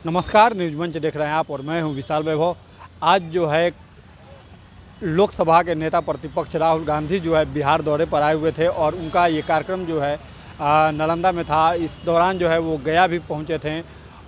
नमस्कार, न्यूज मंच देख रहे हैं आप और मैं हूं विशाल वैभव। आज जो है लोकसभा के नेता प्रतिपक्ष राहुल गांधी जो है बिहार दौरे पर आए हुए थे और उनका ये कार्यक्रम जो है नालंदा में था। इस दौरान जो है वो गया भी पहुंचे थे।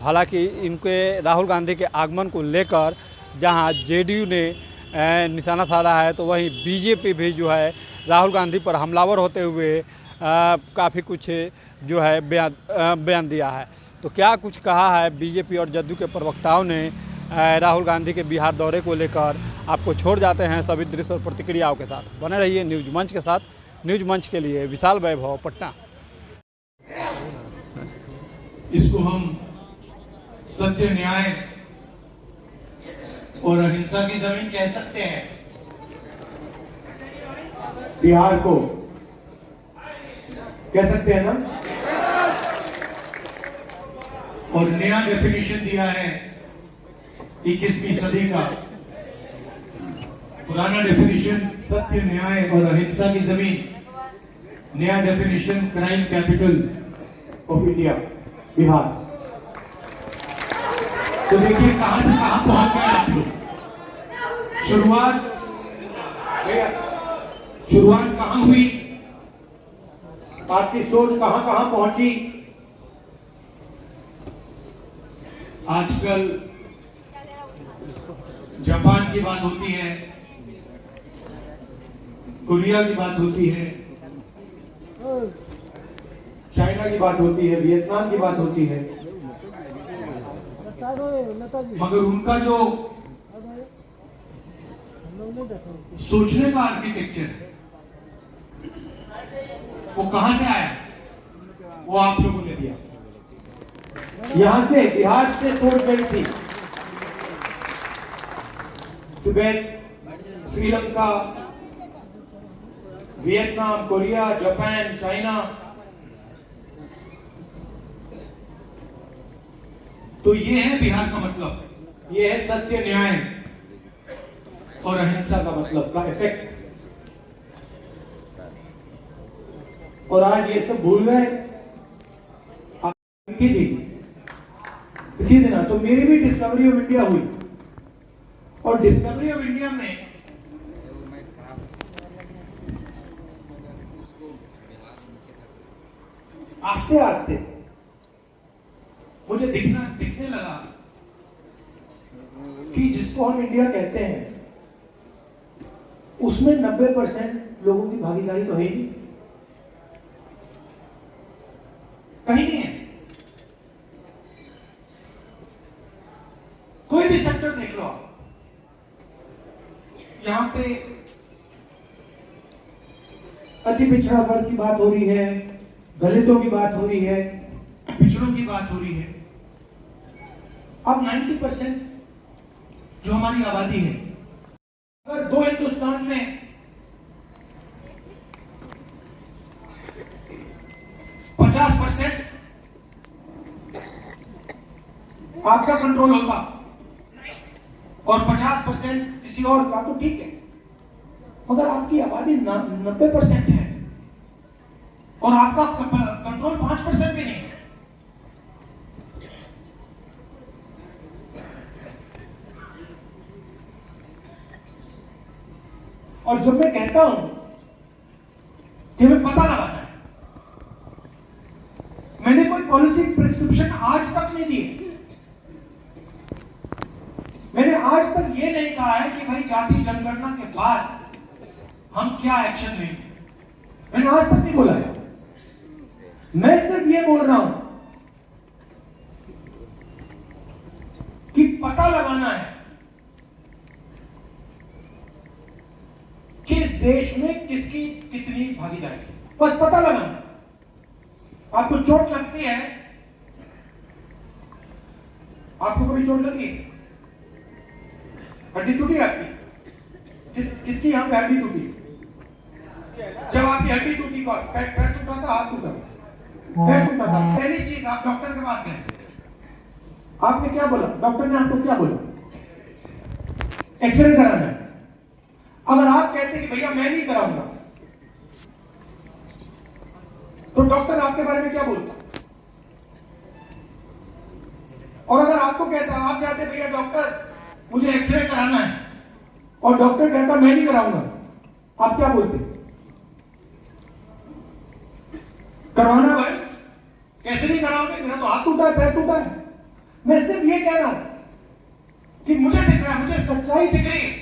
हालांकि इनके राहुल गांधी के आगमन को लेकर जहां जेडीयू ने निशाना साधा है, तो वहीं बीजेपी भी जो है राहुल गांधी पर हमलावर होते हुए काफ़ी कुछ जो है बयान दिया है। तो क्या कुछ कहा है बीजेपी और जदयू के प्रवक्ताओं ने राहुल गांधी के बिहार दौरे को लेकर, आपको छोड़ जाते हैं सभी दृश्य और प्रतिक्रियाओं के साथ। बने रहिए न्यूज मंच के साथ। न्यूज मंच के लिए विशाल वैभव, पटना। इसको हम सत्य, न्याय और अहिंसा की जमीन कह सकते हैं। बिहार को कह सकते हैं ना। और नया डेफिनेशन दिया है 21वीं सदी का। पुराना डेफिनेशन सत्य, न्याय और अहिंसा की जमीन, नया definition crime capital of India Bihar. तो देखिए कहां से कहां पहुंच गए आप लोग। शुरुआत कहां हुई, आपकी सोच कहां कहां पहुंची। आजकल जापान की बात होती है, कोरिया की बात होती है, चाइना की बात होती है, वियतनाम की बात होती है, मगर उनका जो सोचने का आर्किटेक्चर है वो कहां से आया, वो आप लोगों ने दिया। यहां से बिहार से सोच गई थी। Tibet, Sri Lanka, Vietnam, Korea, Japan, China. तो ये है बिहार का मतलब, ये है सत्य, न्याय और अहिंसा का मतलब का इफेक्ट। और आज ये सब भूल गए। थी ना, तो मेरी भी डिस्कवरी ऑफ इंडिया हुई। और डिस्कवरी ऑफ इंडिया में आस्ते आस्ते मुझे दिखने लगा कि जिसको हम इंडिया कहते हैं उसमें 90% लोगों की भागीदारी तो है ही नहीं, कहीं नहीं है। कोई भी सेक्टर देख लो आप, यहां पे अति पिछड़ा वर्ग की बात हो रही है, दलितों की बात हो रही है, पिछड़ों की बात हो रही है। अब 90% जो हमारी आबादी है, अगर दो हिंदुस्तान में 50% आपका कंट्रोल होता और 50% किसी और का, तो ठीक है। मगर आपकी आबादी 90% है और आपका कंट्रोल 5% भी नहीं है। और जब मैं कहता हूं कि हमें पता लगाना है, मैंने कोई पॉलिसी प्रिस्क्रिप्शन आज तक नहीं दी। मैंने आज तक ये नहीं कहा है कि भाई जाति जनगणना के बाद हम क्या एक्शन लेंगे, मैंने आज तक नहीं बोला है। मैं सिर्फ ये बोल रहा हूं कि पता लगाना है कि इस देश में किसकी कितनी भागीदारी, बस पता लगाना। आपको चोट लगती है, आपको कभी चोट लगी, हड्डी टूटी आपकी, किसकी यहां पे हड्डी टूटी? जब आपकी हड्डी टूटी, पैर टूटा था, हाथ टूटा, पैर टूटा था, पहली चीज आप डॉक्टर के पास गए, आपने क्या बोला? डॉक्टर ने आपको क्या बोला? एक्सरे कराना है। अगर आप कहते कि भैया मैं नहीं कराऊंगा, तो डॉक्टर आपके बारे में क्या बोलता? और अगर आपको कहता, आप चाहते भैया डॉक्टर मुझे एक्सरे कराना है, और डॉक्टर कहता मैं नहीं कराऊंगा, आप क्या बोलते? करवाना भाई, कैसे नहीं कराओगे? मेरा तो हाथ टूटा है, पैर टूटा है। मैं सिर्फ ये कह रहा हूं कि मुझे दिख रहा है, मुझे सच्चाई दिख रही है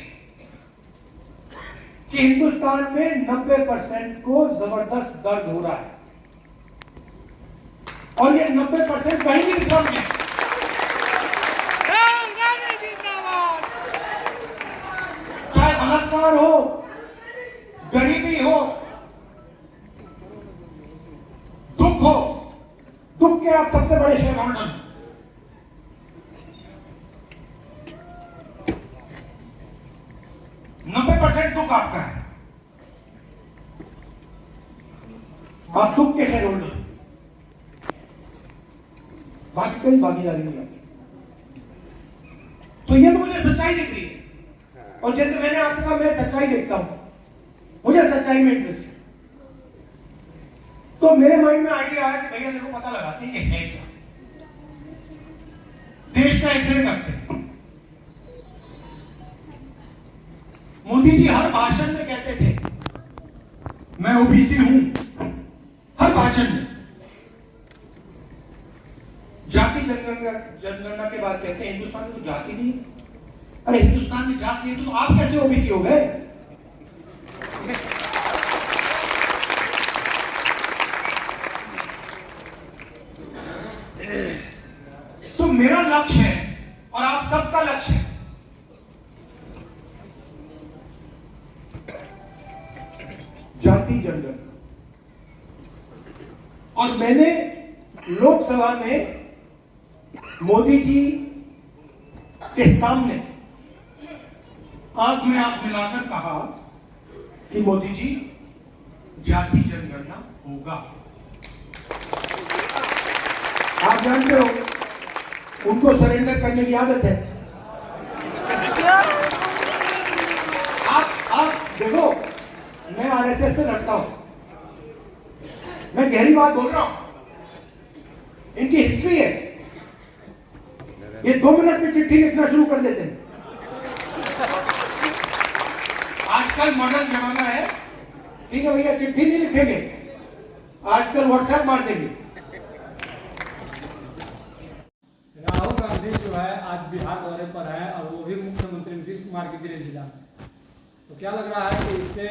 कि हिंदुस्तान में 90% को जबरदस्त दर्द हो रहा है, और ये 90% कहीं नहीं दिख रहा मुझे। चाहे बलात्कार हो, गरीबी हो, दुख हो, दुख के आप सबसे बड़े शेयर होल्डर। 90% दुख आपका है, आप दुख के शेयर होल्डर, बाकी कोई भागीदारी नहीं आपकी। तो ये तो मुझे सच्चाई दिख रही है, और जैसे मैंने आपसे कहा मैं सच्चाई देखता हूं, मुझे सच्चाई में इंटरेस्ट है। तो मेरे माइंड में आइडिया आया कि भैया देखो पता लगाते हैं ये है क्या, देश का एक्सरे करते हैं। मोदी जी हर भाषण में कहते थे मैं ओबीसी हूं, हर भाषण में। जाति जनगणना के बाद कहते हैं हिंदुस्तान में तो जाति नहीं है। अरे हिंदुस्तान में जाति नहीं है तो आप कैसे ओबीसी हो गए? तो मेरा लक्ष्य है और आप सबका लक्ष्य है जाति जनगणना। और मैंने लोकसभा में मोदी जी के सामने आंख में आंख मिलाकर कहा कि मोदी जी जाति जनगणना होगा। आप जानते हो उनको सरेंडर करने की आदत है। आप देखो, मैं आरएसएस से लड़ता हूं, मैं गहरी बात बोल रहा हूं। इनकी हिस्ट्री है, ये 2 मिनट में चिट्ठी लिखना शुरू कर देते हैं। आजकल मॉडर्न जमाना है, ठीक है भैया, चिट्ठी नहीं लिखेंगे, आजकल व्हाट्सएप मार देंगे। राहुल गांधी जो है आज बिहार दौरे पर है और वो भी मुख्यमंत्री नीतीश कुमार के गृह जिला में। तो क्या लग रहा है कि इससे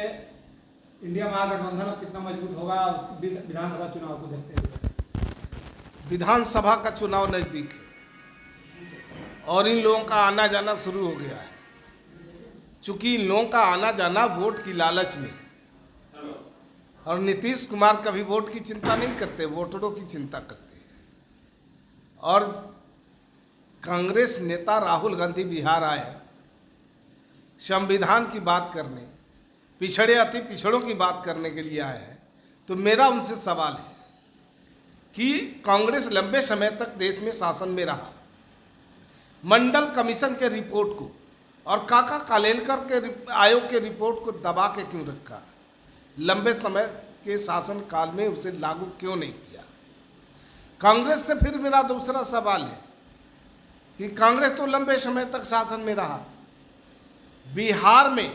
इंडिया महागठबंधन अब कितना मजबूत होगा विधानसभा चुनाव को देखते हुए? विधानसभा का चुनाव नजदीक है और इन लोगों का आना जाना शुरू हो गया है। चूंकि इन लोगों का आना जाना वोट की लालच में, और नीतीश कुमार कभी वोट की चिंता नहीं करते, वोटरों की चिंता करते हैं। और कांग्रेस नेता राहुल गांधी बिहार आए हैं संविधान की बात करने, पिछड़े अति पिछड़ों की बात करने के लिए आए हैं। तो मेरा उनसे सवाल है कि कांग्रेस लंबे समय तक देश में शासन में रहा, मंडल कमीशन के रिपोर्ट को और काका कालेलकर के आयोग के रिपोर्ट को दबा के क्यों रखा? लंबे समय के शासन काल में उसे लागू क्यों नहीं किया? कांग्रेस से फिर मेरा दूसरा सवाल है कि कांग्रेस तो लंबे समय तक शासन में रहा, बिहार में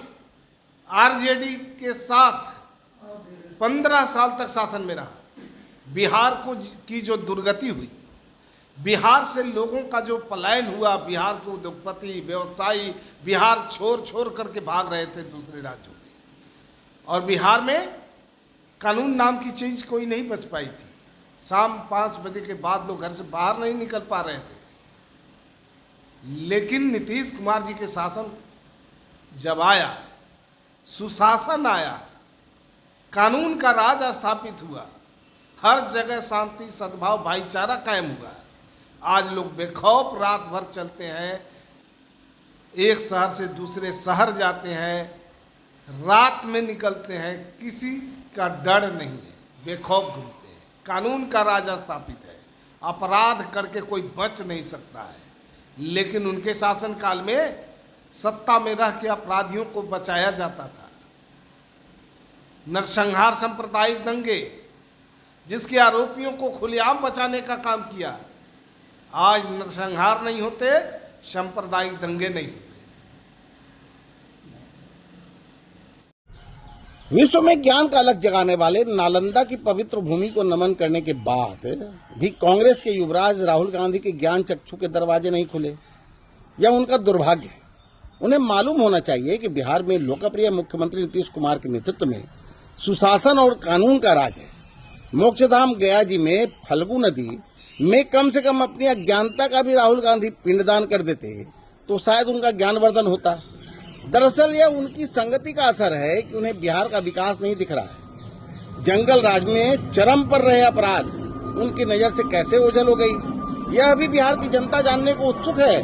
आरजेडी के साथ 15 साल तक शासन में रहा। बिहार को की जो दुर्गति हुई, बिहार से लोगों का जो पलायन हुआ, बिहार के उद्योगपति व्यवसायी बिहार छोड़ छोड़ करके भाग रहे थे दूसरे राज्यों में, और बिहार में कानून नाम की चीज़ कोई नहीं बच पाई थी। शाम 5 बजे के बाद लोग घर से बाहर नहीं निकल पा रहे थे। लेकिन नीतीश कुमार जी के शासन जब आया, सुशासन आया, कानून का राज स्थापित हुआ, हर जगह शांति सद्भाव भाईचारा कायम हुआ। आज लोग बेखौफ रात भर चलते हैं, एक शहर से दूसरे शहर जाते हैं, रात में निकलते हैं, किसी का डर नहीं है, बेखौफ घूमते हैं। कानून का राज स्थापित है, अपराध करके कोई बच नहीं सकता है। लेकिन उनके शासनकाल में सत्ता में रह के अपराधियों को बचाया जाता था। नरसंहार सांप्रदायिक दंगे जिसके आरोपियों को खुलेआम बचाने का काम किया, आज नरसंहार नहीं होते, सांप्रदायिक दंगे नहीं होते। विश्व में ज्ञान का अलग जगाने वाले नालंदा की पवित्र भूमि को नमन करने के बाद भी कांग्रेस के युवराज राहुल गांधी के ज्ञान चक्षु के दरवाजे नहीं खुले, यह उनका दुर्भाग्य है। उन्हें मालूम होना चाहिए कि बिहार में लोकप्रिय मुख्यमंत्री नीतीश कुमार के नेतृत्व में सुशासन और कानून का राज है। मोक्षधाम गया जी में फल्गु नदी में कम से कम अपनी अज्ञानता का भी राहुल गांधी पिंडदान कर देते तो शायद उनका ज्ञानवर्धन होता। दरअसल यह उनकी संगति का असर है कि उन्हें बिहार का विकास नहीं दिख रहा है। जंगल राज में चरम पर रहे अपराध उनकी नजर से कैसे ओझल हो गई, यह अभी बिहार की जनता जानने को उत्सुक है।